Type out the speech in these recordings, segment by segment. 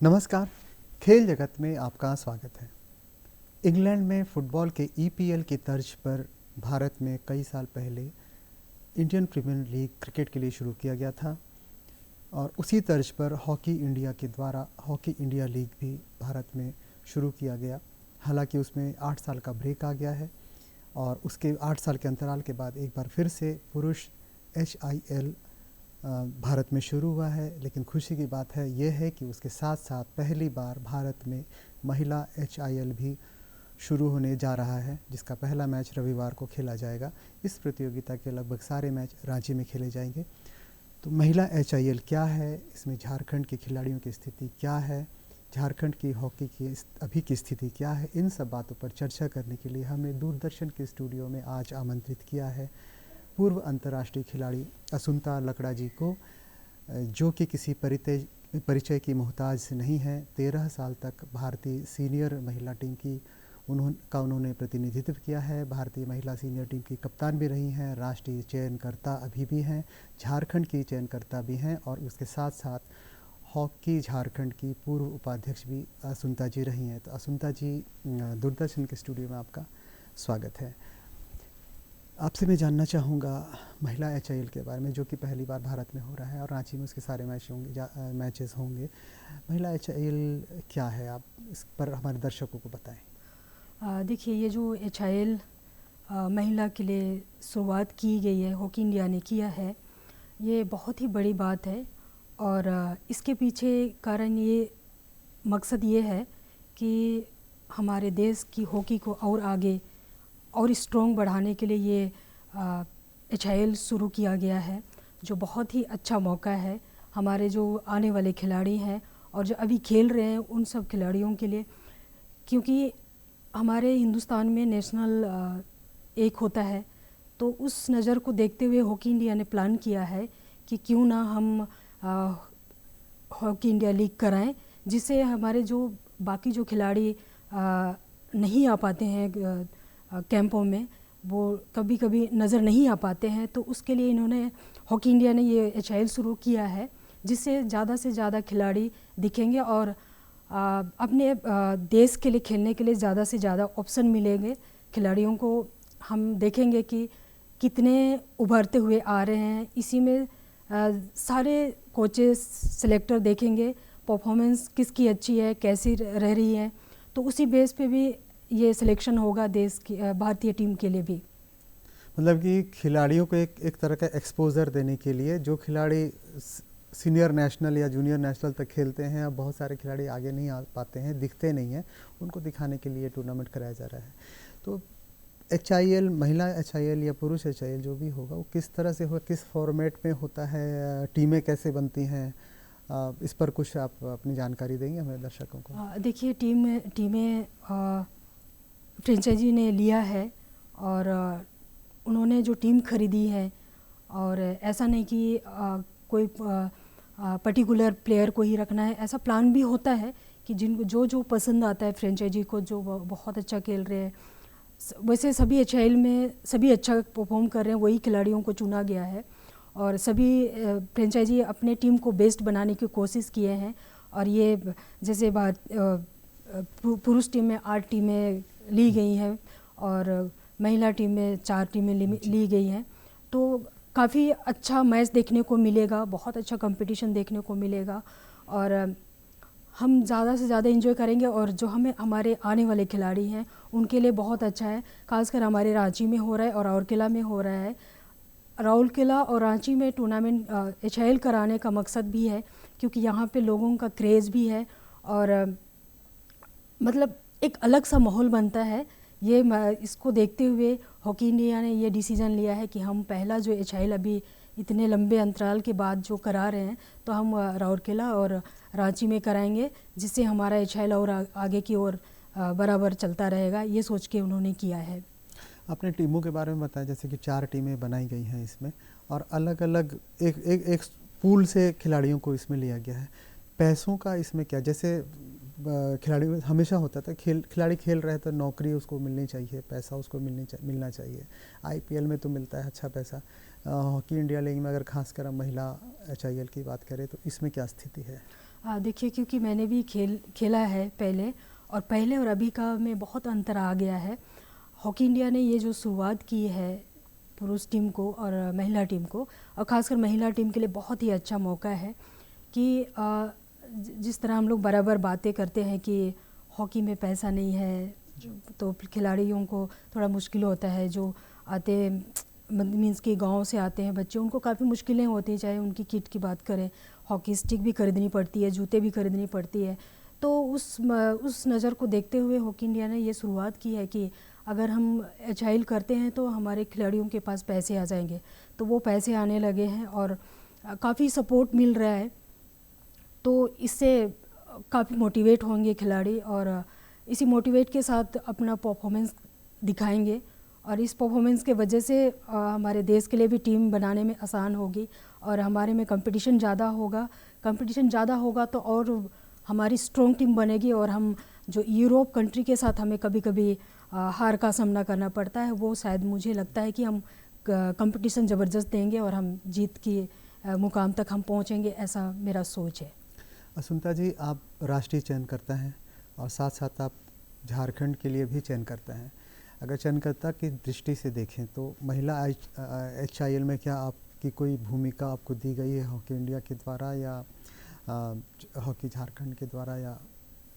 नमस्कार, खेल जगत में आपका स्वागत है। इंग्लैंड में फुटबॉल के ईपीएल की तर्ज पर भारत में कई साल पहले इंडियन प्रीमियर लीग क्रिकेट के लिए शुरू किया गया था और उसी तर्ज पर हॉकी इंडिया के द्वारा हॉकी इंडिया लीग भी भारत में शुरू किया गया। हालांकि उसमें 8 साल का ब्रेक आ गया है और उसके 8 साल के अंतराल के बाद एक बार फिर से पुरुष HIL भारत में शुरू हुआ है। लेकिन खुशी की बात है यह है कि उसके साथ साथ पहली बार भारत में महिला HIL भी शुरू होने जा रहा है, जिसका पहला मैच रविवार को खेला जाएगा। इस प्रतियोगिता के लगभग सारे मैच रांची में खेले जाएंगे। तो महिला HIL क्या है, इसमें झारखंड के खिलाड़ियों की स्थिति क्या है, झारखंड की हॉकी की अभी की स्थिति क्या है, इन सब बातों पर चर्चा करने के लिए हमने दूरदर्शन के स्टूडियो में आज आमंत्रित किया है पूर्व अंतर्राष्ट्रीय खिलाड़ी असुंता लकड़ा जी को, जो कि किसी परिचय की मोहताज नहीं है। 13 साल तक भारतीय सीनियर महिला टीम की उन्होंने प्रतिनिधित्व किया है। भारतीय महिला सीनियर टीम की कप्तान भी रही हैं, राष्ट्रीय चयनकर्ता अभी भी हैं, झारखंड की चयनकर्ता भी हैं और उसके साथ साथ हॉकी झारखंड की पूर्व उपाध्यक्ष भी असुंता जी रही हैं। तो असुंता जी, दूरदर्शन के स्टूडियो में आपका स्वागत है। आपसे मैं जानना चाहूँगा महिला HIL के बारे में, जो कि पहली बार भारत में हो रहा है और रांची में उसके सारे मैचेस होंगे। महिला HIL क्या है, आप इस पर हमारे दर्शकों को बताएं। देखिए, ये जो HIL महिला के लिए शुरुआत की गई है, हॉकी इंडिया ने किया है, ये बहुत ही बड़ी बात है। और इसके पीछे कारण ये मकसद ये है कि हमारे देश की हॉकी को और आगे और स्ट्रॉन्ग बढ़ाने के लिए ये HIL शुरू किया गया है, जो बहुत ही अच्छा मौका है हमारे जो आने वाले खिलाड़ी हैं और जो अभी खेल रहे हैं उन सब खिलाड़ियों के लिए। क्योंकि हमारे हिंदुस्तान में नेशनल एक होता है, तो उस नज़र को देखते हुए हॉकी इंडिया ने प्लान किया है कि क्यों ना हम हॉकी इंडिया लीग कराएं, जिससे हमारे जो बाकी जो खिलाड़ी नहीं आ पाते हैं कैंपों में, वो कभी कभी नज़र नहीं आ पाते हैं, तो उसके लिए इन्होंने हॉकी इंडिया ने ये HIL शुरू किया है, जिससे ज़्यादा से ज़्यादा खिलाड़ी दिखेंगे और अपने देश के लिए खेलने के लिए ज़्यादा से ज़्यादा ऑप्शन मिलेंगे खिलाड़ियों को। हम देखेंगे कि कितने उभरते हुए आ रहे हैं, इसी में सारे कोचेस सेलेक्टर देखेंगे परफॉर्मेंस किसकी अच्छी है, कैसी रह रही है, तो उसी बेस पे भी ये सिलेक्शन होगा देश की भारतीय टीम के लिए भी। मतलब कि खिलाड़ियों को एक तरह का एक्सपोजर देने के लिए, जो खिलाड़ी सीनियर नेशनल या जूनियर नेशनल तक खेलते हैं, अब बहुत सारे खिलाड़ी आगे नहीं आ पाते हैं, दिखते नहीं हैं, उनको दिखाने के लिए टूर्नामेंट कराया जा रहा है। तो HIL, महिला HIL या पुरुष HIL जो भी होगा, वो किस तरह से होगा, किस फॉर्मेट में होता है, टीमें कैसे बनती हैं, इस पर कुछ आप अपनी जानकारी देंगे हमारे दर्शकों को। देखिए, टीमें फ्रेंचाइजी ने लिया है और उन्होंने जो टीम खरीदी है, और ऐसा नहीं कि कोई पर्टिकुलर प्लेयर को ही रखना है, ऐसा प्लान भी होता है कि जिनको जो पसंद आता है फ्रेंचाइजी को, जो बहुत अच्छा खेल रहे हैं, वैसे सभी HIL में सभी अच्छा परफॉर्म कर रहे हैं, वही खिलाड़ियों को चुना गया है और सभी फ्रेंचाइजी अपने टीम को बेस्ट बनाने की कोशिश किए हैं। और ये जैसे बात पुरुष टीम में 8 टीमें ली गई हैं और महिला टीम में 4 टीमें ली गई हैं, तो काफ़ी अच्छा मैच देखने को मिलेगा, बहुत अच्छा कंपटीशन देखने को मिलेगा और हम ज़्यादा से ज़्यादा एंजॉय करेंगे। और जो हमारे आने वाले खिलाड़ी हैं उनके लिए बहुत अच्छा है, खासकर हमारे रांची में हो रहा है और राउरकेला में हो रहा है। राउरकेला और रांची में टूर्नामेंट HIL कराने का मकसद भी है, क्योंकि यहाँ पे लोगों का क्रेज़ भी है और मतलब एक अलग सा माहौल बनता है इसको देखते हुए हॉकी इंडिया ने ये डिसीज़न लिया है कि हम पहला जो एचआईएल अभी इतने लंबे अंतराल के बाद जो करा रहे हैं, तो हम राउरकेला और रांची में कराएंगे, जिससे हमारा एचआईएल और आगे की ओर बराबर चलता रहेगा। ये सोच के उन्होंने किया है। आपने टीमों के बारे में बताया, जैसे कि 4 टीमें बनाई गई हैं इसमें, और अलग अलग एक पूल से खिलाड़ियों को इसमें लिया गया है। पैसों का इसमें क्या, जैसे खिलाड़ी हमेशा होता था, खिलाड़ी खेल रहे तो नौकरी उसको मिलनी चाहिए, पैसा उसको मिलना चाहिए। आईपीएल में तो मिलता है अच्छा पैसा। हॉकी इंडिया लीग में अगर खासकर हम महिला एचआईएल की बात करें तो इसमें क्या स्थिति है? देखिए, क्योंकि मैंने भी खेला है पहले और अभी का में बहुत अंतर आ गया है। हॉकी इंडिया ने ये जो शुरुआत की है पुरुष टीम को और महिला टीम को, और ख़ासकर महिला टीम के लिए बहुत ही अच्छा मौका है कि जिस तरह हम लोग बराबर बातें करते हैं कि हॉकी में पैसा नहीं है, तो खिलाड़ियों को थोड़ा मुश्किल होता है। जो आते मीन्स कि गांव से आते हैं बच्चे, उनको काफ़ी मुश्किलें होती हैं। चाहे उनकी किट की बात करें, हॉकी स्टिक भी खरीदनी पड़ती है, जूते भी खरीदनी पड़ती है। तो उस नज़र को देखते हुए हॉकी इंडिया ने ये शुरुआत की है कि अगर हम एचआईएल करते हैं तो हमारे खिलाड़ियों के पास पैसे आ जाएंगे। तो वो पैसे आने लगे हैं और काफ़ी सपोर्ट मिल रहा है, तो इससे काफ़ी मोटिवेट होंगे खिलाड़ी और इसी मोटिवेट के साथ अपना परफॉर्मेंस दिखाएंगे। और इस परफॉर्मेंस के वजह से हमारे देश के लिए भी टीम बनाने में आसान होगी और हमारे में कंपटीशन ज़्यादा होगा तो और हमारी स्ट्रॉन्ग टीम बनेगी। और हम जो यूरोप कंट्री के साथ हमें कभी कभी हार का सामना करना पड़ता है, वो शायद मुझे लगता है कि हम कंपटीशन ज़बरदस्त देंगे और हम जीत की मुकाम तक हम पहुंचेंगे, ऐसा मेरा सोच है। असुंता जी, आप राष्ट्रीय चयन करता हैं और साथ साथ आप झारखंड के लिए भी चयन करता हैं। अगर चयनकर्ता की दृष्टि से देखें तो महिला एचआईएल में क्या आपकी कोई भूमिका आपको दी गई है हॉकी इंडिया के द्वारा या हॉकी झारखंड के द्वारा या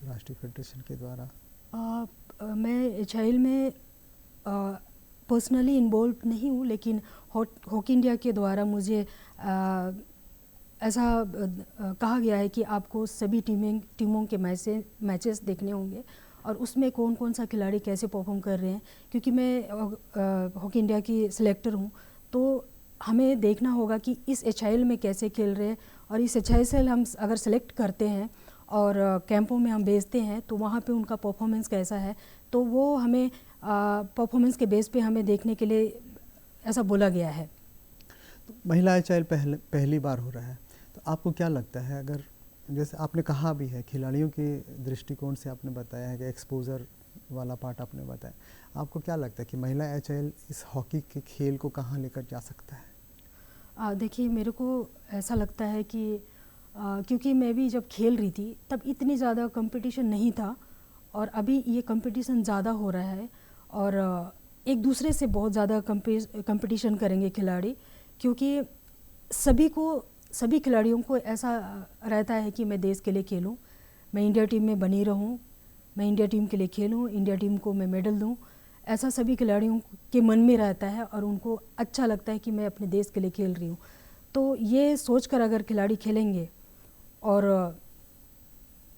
राष्ट्रीय फेडरेशन के द्वारा? मैं एचआईएल में पर्सनली इन्वॉल्व नहीं हूँ, लेकिन हॉकी इंडिया के द्वारा मुझे ऐसा कहा गया है कि आपको सभी टीमों के मैचेस देखने होंगे और उसमें कौन कौन सा खिलाड़ी कैसे परफॉर्म कर रहे हैं। क्योंकि मैं हॉकी इंडिया की सिलेक्टर हूँ, तो हमें देखना होगा कि इस एचआईएल में कैसे खेल रहे हैं, और इस एचआईएल से हम अगर सेलेक्ट करते हैं और कैंपों में हम भेजते हैं तो वहाँ पे उनका परफॉर्मेंस कैसा है, तो वो हमें परफॉर्मेंस के बेस पे हमें देखने के लिए ऐसा बोला गया है। तो महिला एचआईएल पहली बार हो रहा है, तो आपको क्या लगता है, अगर जैसे आपने कहा भी है खिलाड़ियों के दृष्टिकोण से आपने बताया है कि एक्सपोजर वाला पार्ट आपने बताया, आपको क्या लगता है कि महिला एचआईएल इस हॉकी के खेल को कहाँ लेकर जा सकता है? देखिए, मेरे को ऐसा लगता है कि क्योंकि मैं भी जब खेल रही थी तब इतनी ज़्यादा कंपटीशन नहीं था, और अभी ये कंपटीशन ज़्यादा हो रहा है और एक दूसरे से बहुत ज़्यादा कंपटीशन करेंगे खिलाड़ी। क्योंकि सभी खिलाड़ियों को ऐसा रहता है कि मैं देश के लिए खेलूं, मैं इंडिया टीम में बनी रहूं, मैं इंडिया टीम के लिए खेलूं, इंडिया टीम को मैं मेडल दूं। ऐसा सभी खिलाड़ियों के मन में रहता है और उनको अच्छा लगता है कि मैं अपने देश के लिए खेल रही हूं। तो ये सोचकर अगर खिलाड़ी खेलेंगे और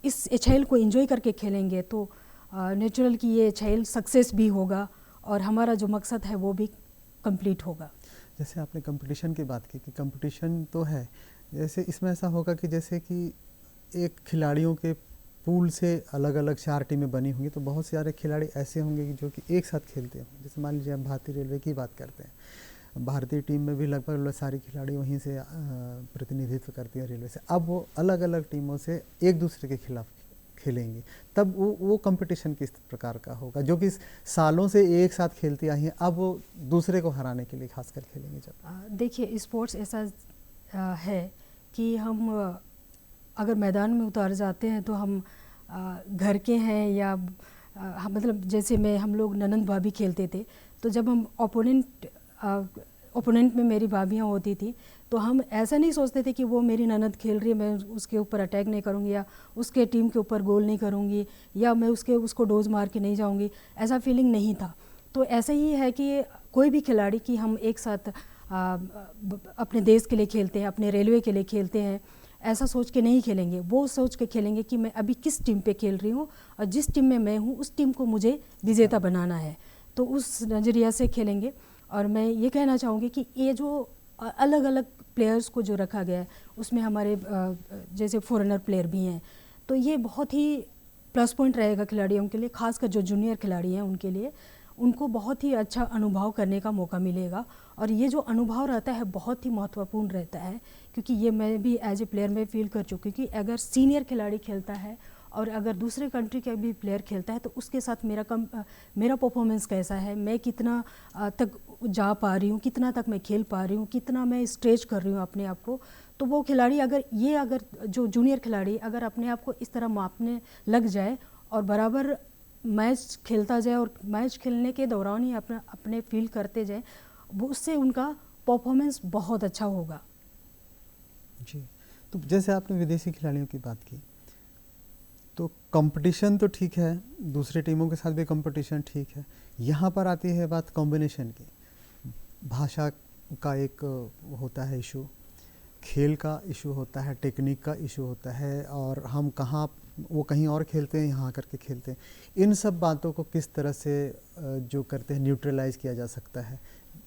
इस एचआईएल को एंजॉय करके खेलेंगे तो नेचुरल कि ये एचआईएल सक्सेस भी होगा और हमारा जो मकसद है वो भी कंप्लीट होगा। जैसे आपने कंपटीशन की बात की कि कंपटीशन तो है, जैसे इसमें ऐसा होगा कि जैसे कि एक खिलाड़ियों के पूल से अलग अलग 4 टीमें बनी होंगी, तो बहुत सारे खिलाड़ी ऐसे होंगे कि जो कि एक साथ खेलते होंगे। जैसे मान लीजिए हम भारतीय रेलवे की बात करते हैं, भारतीय टीम में भी लगभग सारी खिलाड़ी वहीं से प्रतिनिधित्व करती हैं रेलवे से। अब वो अलग अलग टीमों से एक दूसरे के खिलाफ खेलेंगे, तब वो कंपटीशन किस प्रकार का होगा, जो कि सालों से एक साथ खेलती आई हैं, अब वो दूसरे को हराने के लिए खासकर खेलेंगे। जब देखिए, स्पोर्ट्स ऐसा है कि हम अगर मैदान में उतार जाते हैं तो हम घर के हैं या मतलब जैसे हम लोग ननंद भाभी खेलते थे, तो जब हम ओपोनेंट में मेरी भाभियाँ होती थी तो हम ऐसा नहीं सोचते थे कि वो मेरी ननद खेल रही है, मैं उसके ऊपर अटैक नहीं करूँगी या उसके टीम के ऊपर गोल नहीं करूँगी या मैं उसको डोज मार के नहीं जाऊँगी, ऐसा फीलिंग नहीं था। तो ऐसा ही है कि कोई भी खिलाड़ी कि हम एक साथ अपने देश के लिए खेलते हैं, अपने रेलवे के लिए खेलते हैं, ऐसा सोच के नहीं खेलेंगे, वो सोच के खेलेंगे कि मैं अभी किस टीम पे खेल रही हूँ और जिस टीम में मैं हूँ उस टीम को मुझे विजेता बनाना है, तो उस नज़रिया से खेलेंगे। और मैं ये कहना चाहूँगी कि ये जो अलग अलग प्लेयर्स को जो रखा गया है उसमें हमारे जैसे फॉरेनर प्लेयर भी हैं, तो ये बहुत ही प्लस पॉइंट रहेगा खिलाड़ियों के लिए, खासकर जो जूनियर खिलाड़ी हैं उनके लिए। उनको बहुत ही अच्छा अनुभव करने का मौका मिलेगा और ये जो अनुभव रहता है बहुत ही महत्वपूर्ण रहता है, क्योंकि ये मैं भी एज ए प्लेयर में फील कर चुकी हूँ कि अगर सीनियर खिलाड़ी खेलता है और अगर दूसरे कंट्री का भी प्लेयर खेलता है तो उसके साथ मेरा परफॉर्मेंस कैसा है, मैं कितना तक जा पा रही हूँ, कितना तक मैं खेल पा रही हूँ, कितना मैं स्ट्रेच कर रही हूँ अपने आप को। तो वो खिलाड़ी अगर जो जूनियर खिलाड़ी अगर अपने आप को इस तरह मापने लग जाए और बराबर मैच खेलता जाए और मैच खेलने के दौरान ही अपने फील करते जाए, वो उससे उनका परफॉर्मेंस बहुत अच्छा होगा। जी, तो जैसे आपने विदेशी खिलाड़ियों की बात की, तो कंपटीशन तो ठीक है, दूसरे टीमों के साथ भी कंपटीशन ठीक है, यहाँ पर आती है बात कॉम्बिनेशन की। भाषा का एक होता है इशू, खेल का इशू होता है, टेक्निक का इशू होता है, और हम कहाँ, वो कहीं और खेलते हैं, यहाँ करके खेलते हैं। इन सब बातों को किस तरह से जो करते हैं न्यूट्रलाइज किया जा सकता है,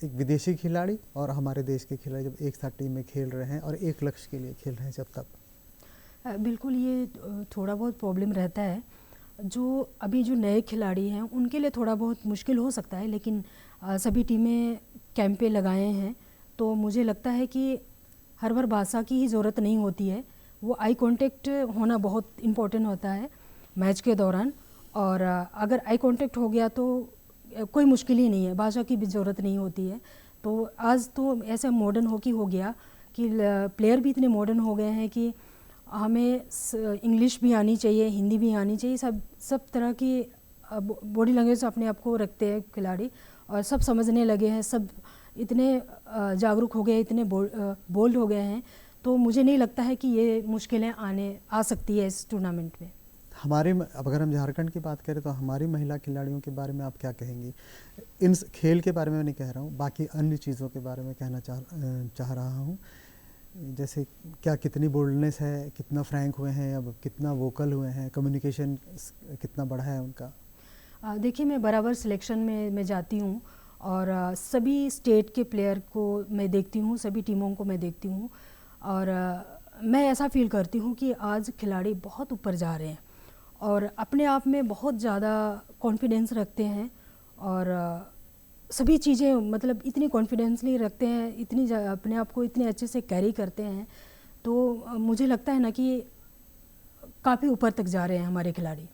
एक विदेशी खिलाड़ी और हमारे देश के खिलाड़ी जब एक साथ टीम में खेल रहे हैं और एक लक्ष्य के लिए खेल रहे हैं, जब तक बिल्कुल ये थोड़ा बहुत प्रॉब्लम रहता है। जो अभी जो नए खिलाड़ी हैं उनके लिए थोड़ा बहुत मुश्किल हो सकता है, लेकिन सभी टीमें कैंपें लगाए हैं, तो मुझे लगता है कि हर बार भाषा की ही ज़रूरत नहीं होती है, वो आई कांटेक्ट होना बहुत इम्पोर्टेंट होता है मैच के दौरान। और अगर आई कांटेक्ट हो गया तो कोई मुश्किल ही नहीं है, भाषा की भी ज़रूरत नहीं होती है। तो आज तो ऐसे मॉडर्न हॉकी हो गया कि प्लेयर भी इतने मॉडर्न हो गए हैं कि हमें इंग्लिश भी आनी चाहिए, हिंदी भी आनी चाहिए, सब तरह की बॉडी लैंग्वेज अपने आप को रखते हैं खिलाड़ी और सब समझने लगे हैं, सब इतने जागरूक हो गए, इतने बोल्ड हो गए हैं। तो मुझे नहीं लगता है कि ये मुश्किलें आ सकती है इस टूर्नामेंट में। अब अगर हम झारखंड की बात करें तो हमारी महिला खिलाड़ियों के बारे में आप क्या कहेंगी? इन खेल के बारे में मैं नहीं कह रहा हूँ, बाकी अन्य चीज़ों के बारे में कहना चाह रहा हूँ। जैसे क्या कितनी बोल्डनेस है, कितना फ्रैंक हुए हैं, अब कितना वोकल हुए हैं, कम्युनिकेशन कितना बढ़ा है उनका? देखिए, मैं बराबर सिलेक्शन में मैं जाती हूँ और सभी स्टेट के प्लेयर को मैं देखती हूँ, सभी टीमों को मैं देखती हूँ और मैं ऐसा फील करती हूँ कि आज खिलाड़ी बहुत ऊपर जा रहे हैं और अपने आप में बहुत ज़्यादा कॉन्फिडेंस रखते हैं और सभी चीज़ें मतलब इतनी कॉन्फिडेंसली रखते हैं, अपने आप को इतने अच्छे से कैरी करते हैं। तो मुझे लगता है ना कि काफ़ी ऊपर तक जा रहे हैं हमारे खिलाड़ी।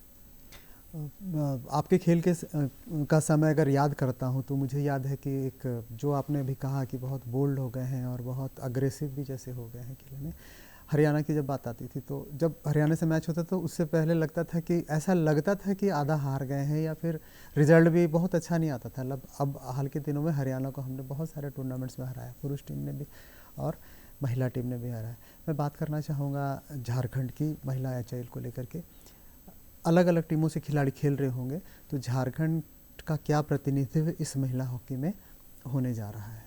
आपके खेल के का समय अगर याद करता हूँ तो मुझे याद है कि एक जो आपने अभी कहा कि बहुत बोल्ड हो गए हैं और बहुत अग्रेसिव भी जैसे हो गए हैं खेल में। हरियाणा की जब बात आती थी तो जब हरियाणा से मैच होता तो उससे पहले ऐसा लगता था कि आधा हार गए हैं या फिर रिजल्ट भी बहुत अच्छा नहीं आता था। अब हाल के दिनों में हरियाणा को हमने बहुत सारे टूर्नामेंट्स में हराया, पुरुष टीम ने भी और महिला टीम ने भी हराया। मैं बात करना चाहूँगा झारखंड की महिला एचआईएल को लेकर के। अलग अलग टीमों से खिलाड़ी खेल रहे होंगे, तो झारखंड का क्या प्रतिनिधित्व इस महिला हॉकी में होने जा रहा है?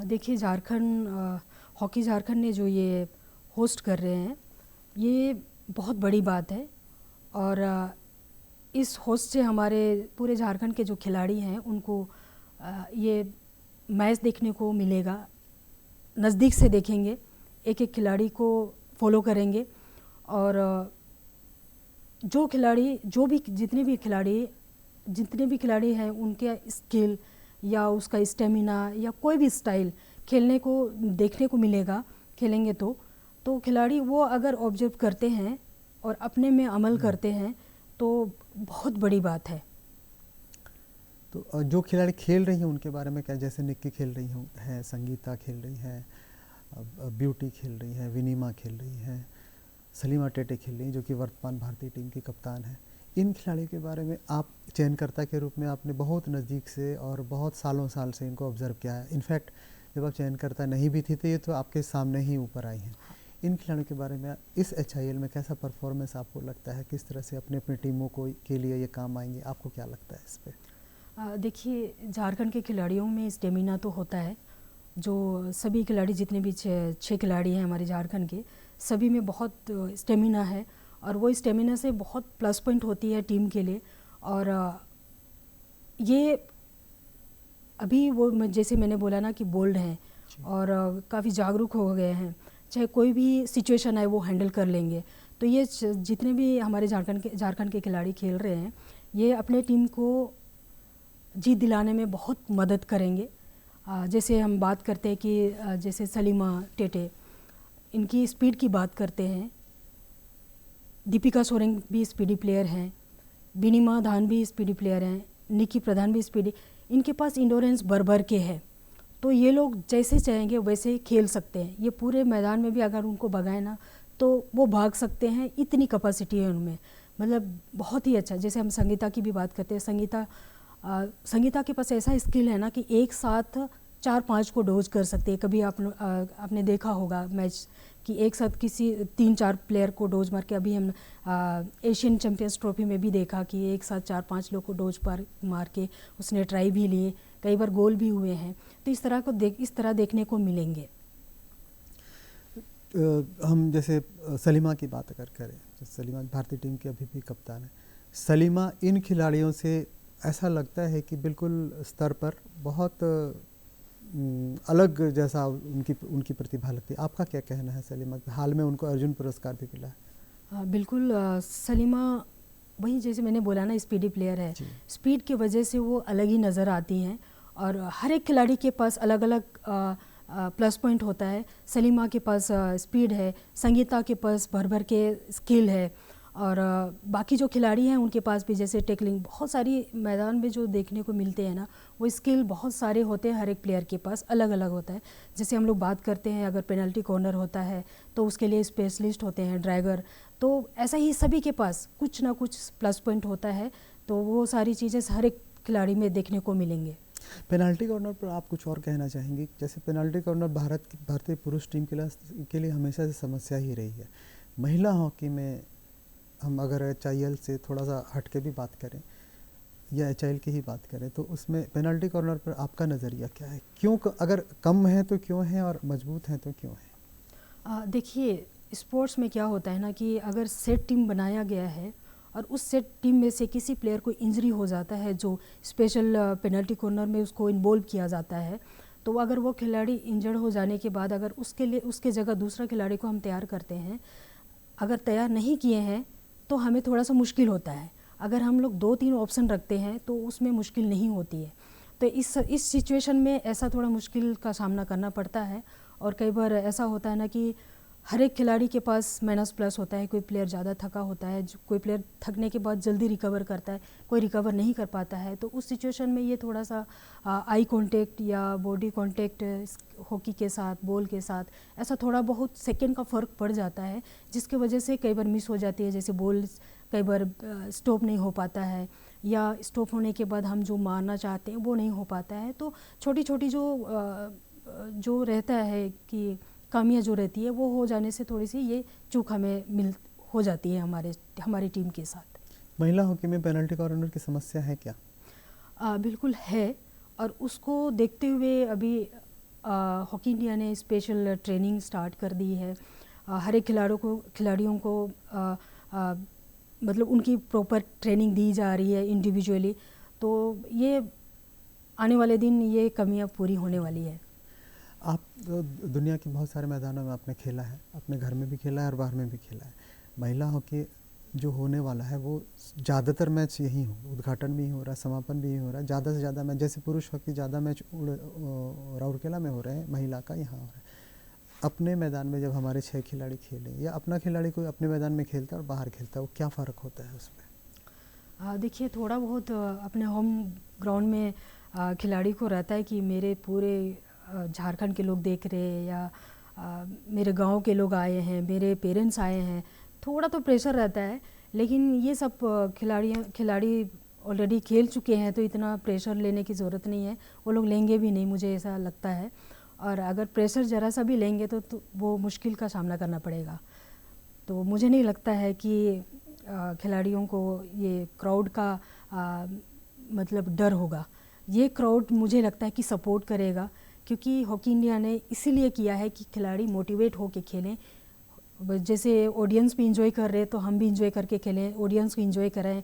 देखिए, झारखंड ने जो ये होस्ट कर रहे हैं ये बहुत बड़ी बात है और इस होस्ट से हमारे पूरे झारखंड के जो खिलाड़ी हैं उनको ये मैच देखने को मिलेगा, नज़दीक से देखेंगे, एक एक खिलाड़ी को फॉलो करेंगे और जितने भी खिलाड़ी हैं उनके स्किल या उसका स्टेमिना या कोई भी स्टाइल खेलने को देखने को मिलेगा। खेलेंगे तो खिलाड़ी वो अगर ऑब्जर्व करते हैं और अपने में अमल करते हैं तो बहुत बड़ी बात है। तो जो खिलाड़ी खेल रही हैं उनके बारे में क्या? जैसे निक्की खेल रही हैं, संगीता खेल रही हैं, ब्यूटी खेल रही हैं, विनीमा खेल रही हैं, सलीमा टेटे खेल रही हैं जो कि वर्तमान भारतीय टीम की कप्तान है। इन खिलाड़ियों के बारे में आप चयनकर्ता के रूप में आपने बहुत नज़दीक से और बहुत साल से इनको ऑब्ज़र्व किया है। इनफैक्ट जब आप चयनकर्ता नहीं भी थी तो ये तो आपके सामने ही ऊपर आई हैं। इन खिलाड़ियों के बारे में इस एचआईएल में कैसा परफॉर्मेंस आपको लगता है, किस तरह से अपनी टीमों के लिए ये काम आएंगे, आपको क्या लगता है इस पर? देखिए, झारखंड के खिलाड़ियों में स्टेमिना तो होता है जो सभी खिलाड़ी जितने भी छः खिलाड़ी हैं हमारे झारखंड के, सभी में बहुत स्टेमिना है और वो स्टेमिना से बहुत प्लस पॉइंट होती है टीम के लिए। और ये अभी वो जैसे मैंने बोला ना कि बोल्ड हैं और काफ़ी जागरूक हो गए हैं, चाहे कोई भी सिचुएशन आए वो हैंडल कर लेंगे। तो ये जितने भी हमारे झारखंड के खिलाड़ी खेल रहे हैं, ये अपने टीम को जीत दिलाने में बहुत मदद करेंगे। जैसे हम बात करते हैं कि जैसे सलीमा टेटे, इनकी स्पीड की बात करते हैं, दीपिका सोरेन भी स्पीडी प्लेयर हैं, बिनीमा धान भी स्पीडी प्लेयर हैं, निकी प्रधान भी स्पीडी, इनके पास इंडोरेंस भर के है। तो ये लोग जैसे चाहेंगे वैसे खेल सकते हैं। ये पूरे मैदान में भी अगर उनको भगाए ना तो वो भाग सकते हैं, इतनी कैपेसिटी है उनमें, मतलब बहुत ही अच्छा। जैसे हम संगीता की भी बात करते हैं, संगीता के पास ऐसा स्किल है ना कि एक साथ 4-5 को डोज कर सकते हैं। कभी आपने देखा होगा मैच कि एक साथ किसी 3-4 प्लेयर को डोज मार के, अभी हम एशियन चैम्पियंस ट्रॉफी में भी देखा कि एक साथ 4-5 लोग को डोज मार के उसने ट्राई भी लिए, कई बार गोल भी हुए हैं। तो इस तरह देखने को मिलेंगे। हम जैसे सलीमा की बात अगर करें, तो सलीमा भारतीय टीम की अभी भी कप्तान है। सलीमा इन खिलाड़ियों से ऐसा लगता है कि बिल्कुल स्तर पर बहुत अलग जैसा उनकी प्रतिभा लगती है। आपका क्या कहना है सलीमा? हाल में उनको अर्जुन पुरस्कार भी मिला है। बिल्कुल, सलीमा वही जैसे मैंने बोला ना, स्पीडी प्लेयर है। स्पीड की वजह से वो अलग ही नज़र आती हैं और हर एक खिलाड़ी के पास अलग अलग प्लस पॉइंट होता है। सलीमा के पास स्पीड है, संगीता के पास भर के स्किल है और बाकी जो खिलाड़ी हैं उनके पास भी जैसे टेकलिंग, बहुत सारी मैदान में जो देखने को मिलते हैं ना, वो स्किल बहुत सारे होते हैं। हर एक प्लेयर के पास अलग अलग होता है। जैसे हम लोग बात करते हैं, अगर पेनल्टी कॉर्नर होता है तो उसके लिए स्पेशलिस्ट होते हैं, ड्रैगर। तो ऐसा ही सभी के पास कुछ ना कुछ प्लस पॉइंट होता है। तो वो सारी चीज़ें हर एक खिलाड़ी में देखने को मिलेंगे। पेनल्टी कॉर्नर पर आप कुछ और कहना चाहेंगे? जैसे पेनल्टी कॉर्नर भारतीय पुरुष टीम के लिए हमेशा से समस्या ही रही है। महिला हॉकी में हम अगर HIL से थोड़ा सा हट के भी बात करें या HIL की ही बात करें, तो उसमें पेनल्टी कॉर्नर पर आपका नज़रिया क्या है? क्यों, अगर कम है तो क्यों है और मजबूत है तो क्यों है? देखिए, स्पोर्ट्स में क्या होता है ना कि अगर सेट टीम बनाया गया है और उस सेट टीम में से किसी प्लेयर को इंजरी हो जाता है, जो स्पेशल पेनल्टी कॉर्नर में उसको इन्वॉल्व किया जाता है, तो अगर वो खिलाड़ी इंजर्ड हो जाने के बाद अगर उसके जगह दूसरा खिलाड़ी को हम तैयार करते हैं, अगर तैयार नहीं किए हैं तो हमें थोड़ा सा मुश्किल होता है। अगर हम लोग 2-3 ऑप्शन रखते हैं तो उसमें मुश्किल नहीं होती है। तो इस सिचुएशन में ऐसा थोड़ा मुश्किल का सामना करना पड़ता है। और कई बार ऐसा होता है ना कि हर एक खिलाड़ी के पास माइनस प्लस होता है। कोई प्लेयर ज़्यादा थका होता है, कोई प्लेयर थकने के बाद जल्दी रिकवर करता है, कोई रिकवर नहीं कर पाता है। तो उस सिचुएशन में ये थोड़ा सा आई कांटेक्ट या बॉडी कांटेक्ट हॉकी के साथ, बॉल के साथ, ऐसा थोड़ा बहुत सेकंड का फ़र्क पड़ जाता है, जिसकी वजह से कई बार मिस हो जाती है। जैसे बॉल कई बार स्टॉप नहीं हो पाता है या स्टॉप होने के बाद हम जो मारना चाहते हैं वो नहीं हो पाता है। तो छोटी छोटी जो रहता है कि कामियाँ जो रहती है वो हो जाने से थोड़ी सी ये चूक हमें हो जाती है हमारी टीम के साथ। महिला हॉकी में पेनल्टी कॉर्नर की समस्या है क्या? बिल्कुल है, और उसको देखते हुए अभी हॉकी इंडिया ने स्पेशल ट्रेनिंग स्टार्ट कर दी है। हर एक खिलाड़ियों को मतलब उनकी प्रॉपर ट्रेनिंग दी जा रही है इंडिविजुअली। तो ये आने वाले दिन ये कमियां पूरी होने वाली है। आप दुनिया के बहुत सारे मैदानों में आपने खेला है, अपने घर में भी खेला है और बाहर में भी खेला है। महिला हॉकी जो होने वाला है वो ज़्यादातर मैच यहीं हो, उद्घाटन भी हो रहा है, समापन भी हो रहा है। ज़्यादा से ज़्यादा मैच, जैसे पुरुष हॉकी ज़्यादा मैच राउरकेला में हो रहे हैं, महिला का यहाँ हो रहा है। अपने मैदान में जब हमारे 6 खिलाड़ी खेलें या अपना खिलाड़ी कोई अपने मैदान में खेलता है और बाहर खेलता है, वो क्या फ़र्क होता है उसमें? देखिए, थोड़ा बहुत अपने होम ग्राउंड में खिलाड़ी को रहता है कि मेरे पूरे झारखंड के लोग देख रहे हैं या मेरे गांव के लोग आए हैं, मेरे पेरेंट्स आए हैं, थोड़ा तो प्रेशर रहता है। लेकिन ये सब खिलाड़ी ऑलरेडी खेल चुके हैं तो इतना प्रेशर लेने की ज़रूरत नहीं है, वो लोग लेंगे भी नहीं, मुझे ऐसा लगता है। और अगर प्रेशर ज़रा सा भी लेंगे तो वो मुश्किल का सामना करना पड़ेगा। तो मुझे नहीं लगता है कि खिलाड़ियों को ये क्राउड का मतलब डर होगा। ये क्राउड मुझे लगता है कि सपोर्ट करेगा क्योंकि हॉकी इंडिया ने इसीलिए किया है कि खिलाड़ी मोटिवेट होके खेलें। जैसे ऑडियंस भी इंजॉय कर रहे हैं तो हम भी इंजॉय करके खेलें, ऑडियंस को इंजॉय कराएं।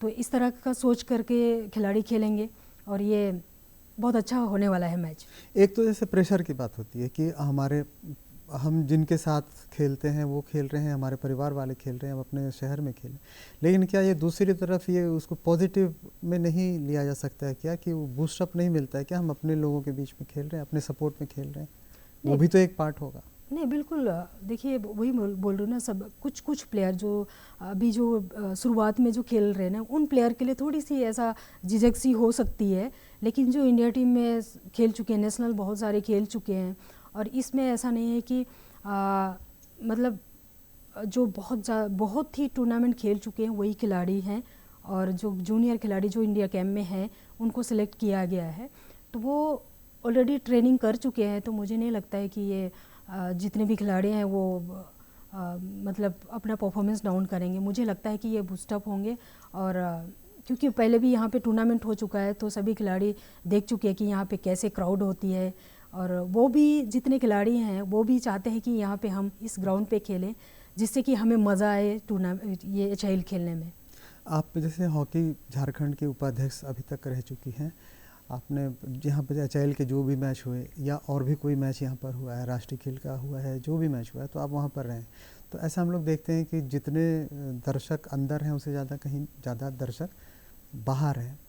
तो इस तरह का सोच करके खिलाड़ी खेलेंगे और ये बहुत अच्छा होने वाला है मैच। एक तो जैसे प्रेशर की बात होती है कि हम जिनके साथ खेलते हैं वो खेल रहे हैं, हमारे परिवार वाले खेल रहे हैं, हम अपने शहर में खेलें, लेकिन क्या ये दूसरी तरफ ये उसको पॉजिटिव में नहीं लिया जा सकता है क्या, कि वो बूस्टअप नहीं मिलता है क्या, हम अपने लोगों के बीच में खेल रहे हैं, अपने सपोर्ट में खेल रहे हैं, वो भी तो एक पार्ट होगा। नहीं, बिल्कुल। देखिए, वही बोल रही हूँ ना, सब कुछ प्लेयर जो अभी जो शुरुआत में जो खेल रहे हैं ना, उन प्लेयर के लिए थोड़ी सी ऐसा झिझक सी हो सकती है, लेकिन जो इंडिया टीम में खेल चुके हैं, नेशनल बहुत सारे खेल चुके हैं, और इसमें ऐसा नहीं है कि मतलब जो बहुत ही टूर्नामेंट खेल चुके हैं वही खिलाड़ी हैं, और जो जूनियर खिलाड़ी जो इंडिया कैंप में हैं उनको सिलेक्ट किया गया है, तो वो ऑलरेडी ट्रेनिंग कर चुके हैं। तो मुझे नहीं लगता है कि ये जितने भी खिलाड़ी हैं वो मतलब अपना परफॉर्मेंस डाउन करेंगे। मुझे लगता है कि ये बूस्टअप होंगे, और क्योंकि पहले भी यहाँ पे टूर्नामेंट हो चुका है तो सभी खिलाड़ी देख चुके हैं कि यहाँ पे कैसे क्राउड होती है, और वो भी जितने खिलाड़ी हैं वो भी चाहते हैं कि यहाँ पे हम इस ग्राउंड पे खेलें, जिससे कि हमें मज़ा आए टूर्नामेंट ये एचआईएल खेलने में। आप जैसे हॉकी झारखंड के उपाध्यक्ष अभी तक रह चुकी हैं, आपने यहाँ पर एचआईएल के जो भी मैच हुए या और भी कोई मैच यहाँ पर हुआ है, राष्ट्रीय खेल का हुआ है, जो भी मैच हुआ है, तो आप वहाँ पर रहें, तो ऐसा हम लोग देखते हैं कि जितने दर्शक अंदर हैं उससे ज़्यादा कहीं ज़्यादा दर्शक बाहर हैं,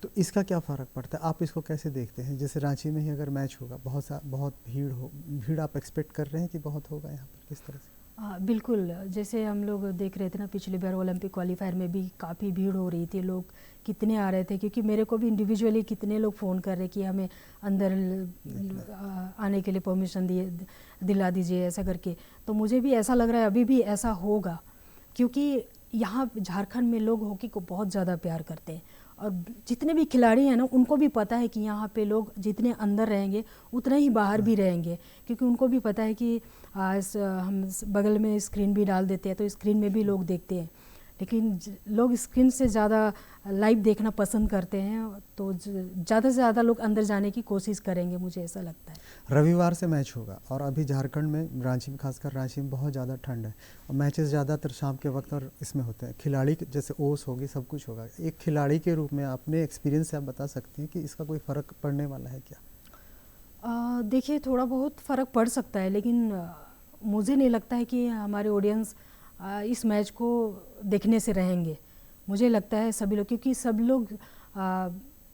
तो इसका क्या फ़र्क पड़ता है, आप इसको कैसे देखते हैं? जैसे रांची में ही अगर मैच होगा, बहुत भीड़ आप एक्सपेक्ट कर रहे हैं कि बहुत होगा यहाँ पर, किस तरह से? बिल्कुल। जैसे हम लोग देख रहे थे ना, पिछली बार ओलंपिक क्वालिफायर में भी काफ़ी भीड़ हो रही थी, लोग कितने आ रहे थे, क्योंकि मेरे को भी इंडिविजुअली कितने लोग फ़ोन कर रहे कि हमें अंदर आने के लिए परमिशन दिला दीजिए, ऐसा करके। तो मुझे भी ऐसा लग रहा है अभी भी ऐसा होगा, क्योंकि यहाँ झारखंड में लोग हॉकी को बहुत ज़्यादा प्यार करते हैं, और जितने भी खिलाड़ी हैं ना उनको भी पता है कि यहाँ पे लोग जितने अंदर रहेंगे उतने ही बाहर भी रहेंगे, क्योंकि उनको भी पता है कि हम बगल में स्क्रीन भी डाल देते हैं तो स्क्रीन में भी लोग देखते हैं, लेकिन लोग स्क्रीन से ज़्यादा लाइव देखना पसंद करते हैं, तो ज़्यादा से ज़्यादा लोग अंदर जाने की कोशिश करेंगे, मुझे ऐसा लगता है। रविवार से मैच होगा, और अभी झारखंड में रांची में, खासकर रांची में बहुत ज़्यादा ठंड है, और मैचेस ज़्यादातर शाम के वक्त और इसमें होते हैं, खिलाड़ी जैसे ओस होगी, सब कुछ होगा, एक खिलाड़ी के रूप में अपने एक्सपीरियंस से आप बता सकती हैं कि इसका कोई फ़र्क पड़ने वाला है क्या? देखिए, थोड़ा बहुत फ़र्क पड़ सकता है, लेकिन मुझे नहीं लगता है कि हमारे ऑडियंस इस मैच को देखने से रहेंगे। मुझे लगता है सभी लोग, क्योंकि सब लोग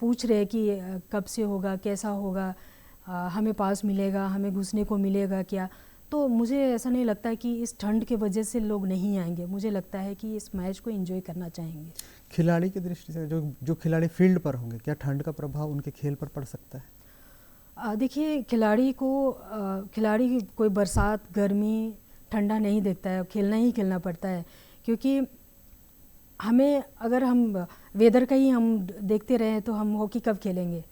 पूछ रहे हैं कि कब से होगा, कैसा होगा, हमें पास मिलेगा, हमें घुसने को मिलेगा क्या, तो मुझे ऐसा नहीं लगता है कि इस ठंड के वजह से लोग नहीं आएंगे। मुझे लगता है कि इस मैच को एंजॉय करना चाहेंगे। खिलाड़ी की दृष्टि से जो खिलाड़ी फील्ड पर होंगे, क्या ठंड का प्रभाव उनके खेल पर पड़ सकता है? देखिए, खिलाड़ी कोई बरसात, गर्मी, ठंडा नहीं देखता है, खेलना ही खेलना पड़ता है, क्योंकि अगर हम वेदर का ही हम देखते रहें तो हम हॉकी कब खेलेंगे।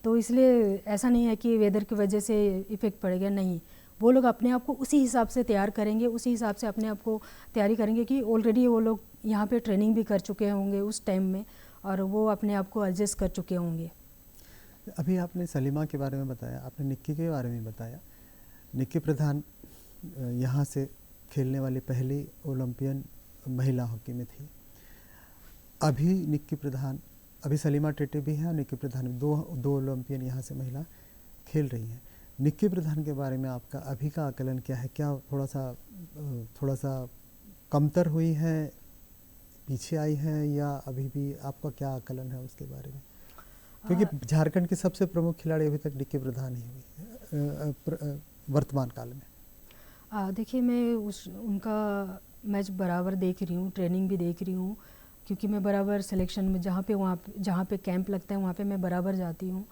तो इसलिए ऐसा नहीं है कि वेदर की वजह से इफ़ेक्ट पड़ेगा, नहीं, वो लोग अपने आप को उसी हिसाब से तैयार करेंगे, उसी हिसाब से अपने आप को तैयारी करेंगे कि ऑलरेडी वो लोग यहाँ पे ट्रेनिंग भी कर चुके होंगे उस टाइम में, और वो अपने आप को एडजस्ट कर चुके होंगे। अभी आपने सलीमा के बारे में बताया, आपने निक्की के बारे में बताया। निक्की प्रधान यहाँ से खेलने वाली पहली ओलंपियन महिला हॉकी में थी। अभी सलीमा टेटे भी हैं और निक्की प्रधान, दो ओलंपियन यहाँ से महिला खेल रही हैं। निक्की प्रधान के बारे में आपका अभी का आकलन क्या है? क्या थोड़ा सा कमतर हुई है, पीछे आई है, या अभी भी आपका क्या आकलन है उसके बारे में? क्योंकि झारखंड के सबसे प्रमुख खिलाड़ी अभी तक निक्की प्रधान ही हुई वर्तमान काल में। देखिए, मैं उनका मैच बराबर देख रही हूँ, ट्रेनिंग भी देख रही हूँ, क्योंकि मैं बराबर सिलेक्शन में जहाँ पे कैंप लगता है वहाँ पे मैं बराबर जाती हूँ,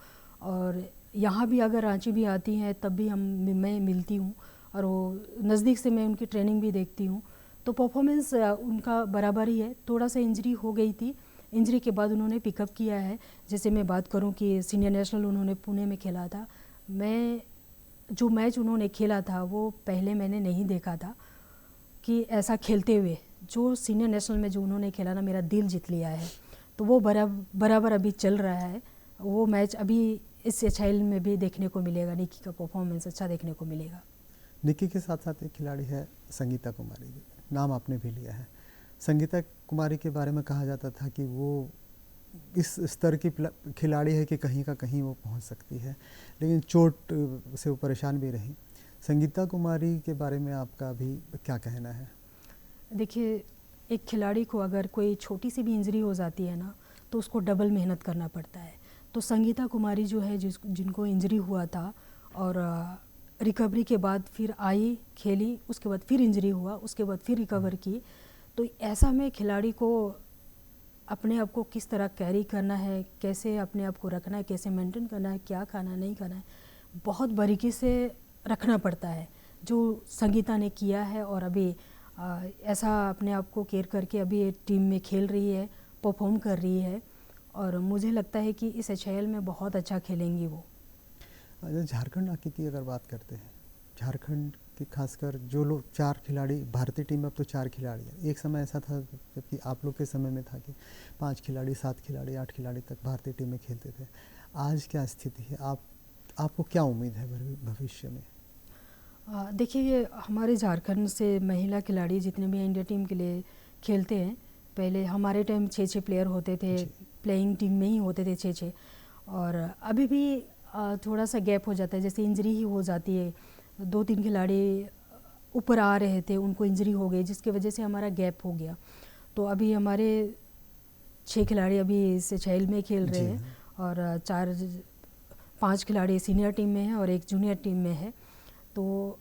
और यहाँ भी अगर रांची भी आती हैं तब भी मैं मिलती हूँ, और वो नज़दीक से मैं उनकी ट्रेनिंग भी देखती हूँ। तो परफॉर्मेंस उनका बराबर ही है। थोड़ा सा इंजरी हो गई थी, इंजरी के बाद उन्होंने पिकअप किया है। जैसे मैं बात करूं कि सीनियर नेशनल उन्होंने पुणे में खेला था, जो मैच उन्होंने खेला था वो पहले मैंने नहीं देखा था कि ऐसा खेलते हुए। जो सीनियर नेशनल में जो उन्होंने खेला ना, मेरा दिल जीत लिया है। तो वो बराबर अभी चल रहा है। वो मैच अभी इस एचआईएल में भी देखने को मिलेगा, निक्की का परफॉर्मेंस अच्छा देखने को मिलेगा। निक्की के साथ साथ एक खिलाड़ी है संगीता कुमारी जी, नाम आपने भी लिया है। संगीता कुमारी के बारे में कहा जाता था कि वो इस स्तर की खिलाड़ी है कि कहीं का कहीं वो पहुंच सकती है, लेकिन चोट से वो परेशान भी रही। संगीता कुमारी के बारे में आपका भी क्या कहना है? देखिए, एक खिलाड़ी को अगर कोई छोटी सी भी इंजरी हो जाती है ना, तो उसको डबल मेहनत करना पड़ता है। तो संगीता कुमारी जो है, जिनको इंजरी हुआ था और रिकवरी के बाद फिर आई, खेली, उसके बाद फिर इंजरी हुआ, उसके बाद फिर रिकवर की, तो ऐसा में खिलाड़ी को अपने आप को किस तरह कैरी करना है, कैसे अपने आप को रखना है, कैसे मेंटेन करना है, क्या खाना नहीं खाना है, बहुत बारीकी से रखना पड़ता है, जो संगीता ने किया है। और अभी ऐसा अपने आप को केयर करके अभी टीम में खेल रही है, परफॉर्म कर रही है, और मुझे लगता है कि इस एचआईएल में बहुत अच्छा खेलेंगी वो। झारखंड हॉकी की अगर बात करते हैं, झारखंड की खासकर जो लोग 4 खिलाड़ी भारतीय टीम में, अब तो 4 खिलाड़ी हैं। एक समय ऐसा था जबकि आप लोग के समय में था कि 5 खिलाड़ी, 7 खिलाड़ी, 8 खिलाड़ी तक भारतीय टीम में खेलते थे। आज क्या स्थिति है? आपको क्या उम्मीद है भविष्य में? देखिए, ये हमारे झारखंड से महिला खिलाड़ी जितने भी इंडिया टीम के लिए खेलते हैं, पहले हमारे टाइम 6-6 प्लेयर होते थे, प्लेइंग टीम में ही होते थे 6-6, और अभी भी थोड़ा सा गैप हो जाता है, जैसे इंजरी ही हो जाती है। 2-3 खिलाड़ी ऊपर आ रहे थे, उनको इंजरी हो गई, जिसकी वजह से हमारा गैप हो गया। तो अभी हमारे 6 खिलाड़ी अभी इस एचआईएल में खेल रहे हैं, और 5 खिलाड़ी सीनियर टीम में हैं और 1 जूनियर टीम में है। तो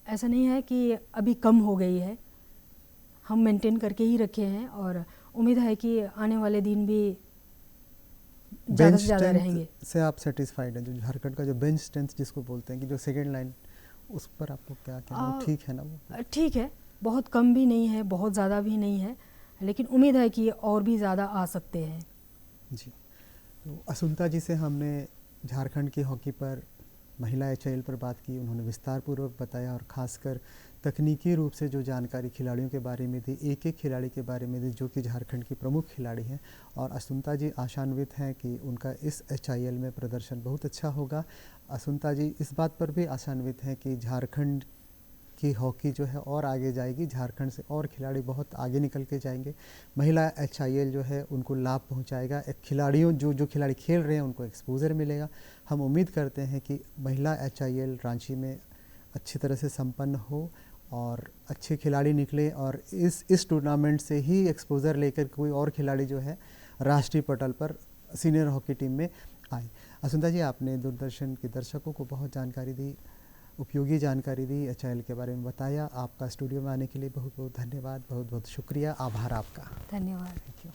ऐसा नहीं है कि अभी कम हो गई है, हम मेंटेन करके ही रखे हैं, और उम्मीद है कि आने वाले दिन भी ज़्यादा से ज़्यादा रहेंगे। से आप सेटिस्फाइड हैं? जो झारखंड का जो बेंच स्ट्रेंथ जिसको बोलते हैं, कि जो सेकेंड लाइन, उस पर आपको क्या कहना? ठीक है ना वो? ठीक है, बहुत कम भी नहीं है, बहुत ज़्यादा भी नहीं है, लेकिन उम्मीद है कि और भी ज़्यादा आ सकते हैं। जी, तो असुंता जी से हमने झारखंड की हॉकी पर, महिला एचआईएल पर बात की। उन्होंने विस्तार पूर्वक बताया, और ख़ासकर तकनीकी रूप से जो जानकारी खिलाड़ियों के बारे में दी, एक एक खिलाड़ी के बारे में दी जो कि झारखंड की प्रमुख खिलाड़ी हैं। और असुंता जी आशान्वित हैं कि उनका इस एचआईएल में प्रदर्शन बहुत अच्छा होगा। असुंता जी इस बात पर भी आशान्वित हैं कि झारखंड की हॉकी जो है और आगे जाएगी, झारखंड से और खिलाड़ी बहुत आगे निकल के जाएंगे। महिला एचआईएल जो है उनको लाभ पहुंचाएगा, एक खिलाड़ियों जो खिलाड़ी खेल रहे हैं उनको एक्सपोजर मिलेगा। हम उम्मीद करते हैं कि महिला एचआईएल रांची में अच्छी तरह से संपन्न हो और अच्छे खिलाड़ी निकले, और इस टूर्नामेंट से ही एक्सपोजर लेकर कोई और खिलाड़ी जो है राष्ट्रीय पटल पर सीनियर हॉकी टीम में आए। असुंता जी, आपने दूरदर्शन के दर्शकों को बहुत जानकारी दी, उपयोगी जानकारी दी, एचआईएल के बारे में बताया। आपका स्टूडियो में आने के लिए बहुत बहुत धन्यवाद, बहुत बहुत शुक्रिया, आभार आपका। धन्यवाद। Thank you.